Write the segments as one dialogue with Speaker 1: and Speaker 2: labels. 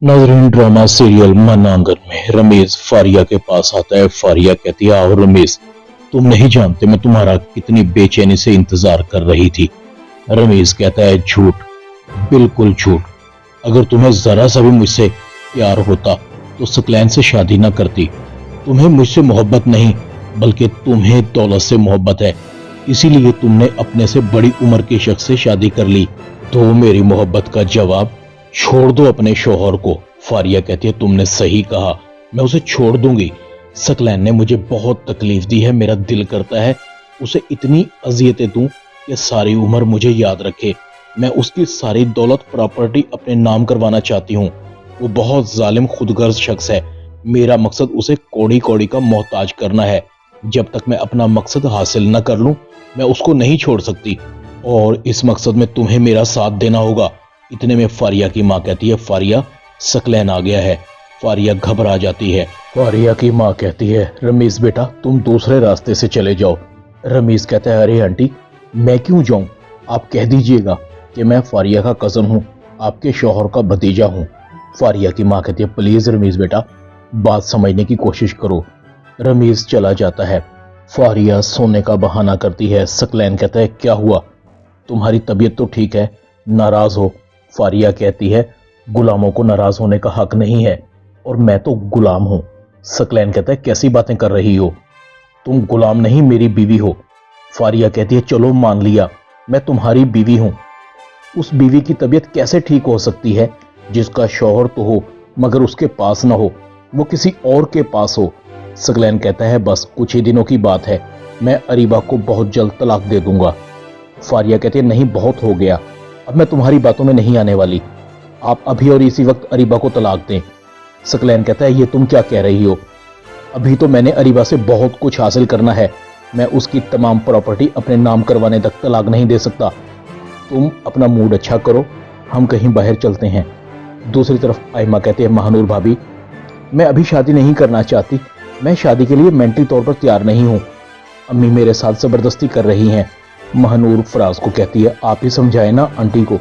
Speaker 1: नाजरीन, drama serial मन आंगन में रमेश फारिया के पास आता है। फारिया कहती है, आओ रमेश, तुम नहीं जानते मैं तुम्हारा कितनी बेचैनी से इंतजार कर रही थी। रमेश कहता है, झूठ, बिल्कुल झूठ। अगर तुम्हें जरा सा भी मुझसे प्यार होता तो सकलैन से शादी ना करती। तुम्हें मुझसे मोहब्बत नहीं बल्कि तुम्हें दौलत से मोहब्बत है, इसीलिए तुमने अपने से बड़ी उम्र के शख्स से शादी कर ली। तो मेरी मोहब्बत का जवाब, छोड़ दो अपने शोहर को। फारिया कहती है, तुमने सही कहा, मैं उसे छोड़ दूंगी। सकलैन ने मुझे बहुत तकलीफ दी है, मेरा दिल करता है उसे इतनी अजियतें दूं कि सारी उम्र मुझे याद रखे। मैं उसकी सारी दौलत प्रॉपर्टी अपने नाम करवाना चाहती हूँ। वो बहुत जालिम खुदगर्ज शख्स है। मेरा मकसद उसे कौड़ी कौड़ी का मोहताज करना है। जब तक मैं अपना मकसद हासिल न कर लूं, मैं उसको नहीं छोड़ सकती, और इस मकसद में तुम्हें मेरा साथ देना होगा। इतने में फारिया की माँ कहती है, फारिया, सकलैन आ गया है। फारिया घबरा जाती है। फारिया की माँ कहती है, रमेश बेटा, तुम दूसरे रास्ते से चले जाओ। रमेश कहता है, अरे आंटी, मैं क्यों जाऊं? आप कह दीजिएगा कि मैं फारिया का कजन हूं, आपके शौहर का भतीजा हूं। फारिया की माँ कहती है, प्लीज रमेश बेटा, बात समझने की कोशिश करो। रमेश चला जाता है। फारिया सोने का बहाना करती है। सकलैन कहता है, क्या हुआ? तुम्हारी तबीयत तो ठीक है, नाराज हो? फारिया कहती है, गुलामों को नाराज होने का हक नहीं है, और मैं तो गुलाम हूं। सकलैन कहता है, कैसी बातें कर रही हो? तुम गुलाम नहीं, मेरी बीवी हो। फारिया कहती है, चलो मान लिया, मैं तुम्हारी बीवी हूं। उस बीवी की तबीयत कैसे ठीक हो सकती है जिसका शौहर तो हो मगर उसके पास ना हो, वो किसी और के पास हो? सकलैन कहता है, बस कुछ ही दिनों की बात है, मैं अरीबा को बहुत जल्द तलाक दे दूंगा। फारिया कहती है, नहीं, बहुत हो गया, अब मैं तुम्हारी बातों में नहीं आने वाली। आप अभी और इसी वक्त अरीबा को तलाक दें। सकलैन कहता है, ये तुम क्या कह रही हो? अभी तो मैंने अरीबा से बहुत कुछ हासिल करना है, मैं उसकी तमाम प्रॉपर्टी अपने नाम करवाने तक तलाक नहीं दे सकता। तुम अपना मूड अच्छा करो, हम कहीं बाहर चलते हैं। दूसरी तरफ आयमा कहते हैं, महानूर भाभी, मैं अभी शादी नहीं करना चाहती, मैं शादी के लिए मेंटली तौर पर तैयार नहीं हूँ। अम्मी मेरे साथ जबरदस्ती कर रही हैं। महानूर फराज को कहती है, आप ही समझाए ना आंटी को,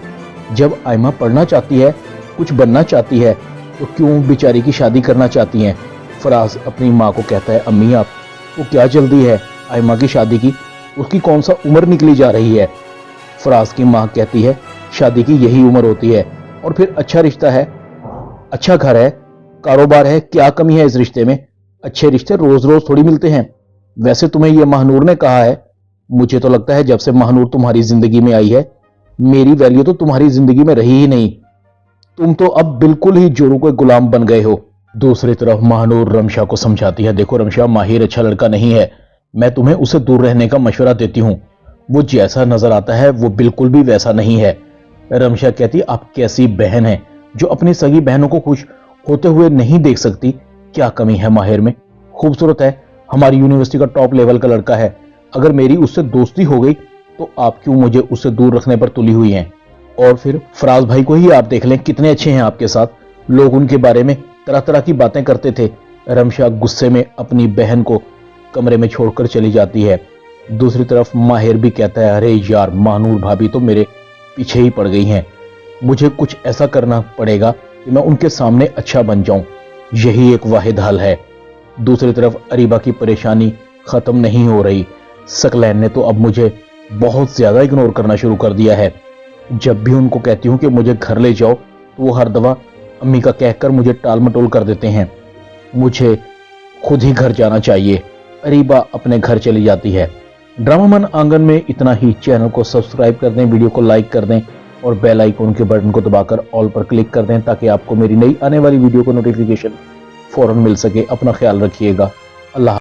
Speaker 1: जब आयमा पढ़ना चाहती है, कुछ बनना चाहती है, तो क्यों बेचारी की शादी करना चाहती हैं? फराज अपनी माँ को कहता है, अम्मी आप तो क्या जल्दी है आयमा की शादी की, उसकी कौन सा उम्र निकली जा रही है? फराज की माँ कहती है, शादी की यही उम्र होती है, और फिर अच्छा रिश्ता है, अच्छा घर है, कारोबार है, क्या कमी है इस रिश्ते में? अच्छे रिश्ते रोज रोज थोड़ी मिलते हैं। वैसे तुम्हें यह महानूर ने कहा है? मुझे तो लगता है जब से महानूर तुम्हारी जिंदगी में आई है, मेरी वैल्यू तो तुम्हारी जिंदगी में रही ही नहीं। तुम तो अब बिल्कुल ही जोरू के गुलाम बन गए हो। दूसरी तरफ महानूर रमशा को समझाती है, देखो रमशा, माहिर अच्छा लड़का नहीं है, मैं तुम्हें उसे दूर रहने का मशवरा देती हूँ। वो जैसा नजर आता है वो बिल्कुल भी वैसा नहीं है। रमशा कहती, आप कैसी बहन है जो अपनी सगी बहनों को खुश होते हुए नहीं देख सकती? क्या कमी है माहिर में? खूबसूरत है, हमारी यूनिवर्सिटी का टॉप लेवल का लड़का है। अगर मेरी उससे दोस्ती हो गई तो आप क्यों मुझे उससे दूर रखने पर तुली हुई हैं? और फिर फराज भाई को ही आप देख लें, कितने अच्छे हैं आपके साथ, लोग उनके बारे में तरह तरह की बातें करते थे। रमशा गुस्से में अपनी बहन को कमरे में छोड़कर चली जाती है। दूसरी तरफ माहिर भी कहता है, अरे यार, महानूर भाभी तो मेरे पीछे ही पड़ गई हैं, मुझे कुछ ऐसा करना पड़ेगा कि मैं उनके सामने अच्छा बन जाऊं, यही एक वाहिद हल है। दूसरी तरफ अरीबा की परेशानी खत्म नहीं हो रही। सकलैन ने तो अब मुझे बहुत ज्यादा इग्नोर करना शुरू कर दिया है। जब भी उनको कहती हूँ कि मुझे घर ले जाओ तो वो हर दफा अम्मी का कहकर मुझे टाल मटोल कर देते हैं। मुझे खुद ही घर जाना चाहिए। अरीबा अपने घर चली जाती है। ड्रामा मन आंगन में इतना ही। चैनल को सब्सक्राइब कर दें, वीडियो को लाइक कर दें, और बेल आइकन के बटन को दबाकर ऑल पर क्लिक कर दें ताकि आपको मेरी नई आने वाली वीडियो को नोटिफिकेशन फौरन मिल सके। अपना ख्याल रखिएगा। अल्लाह।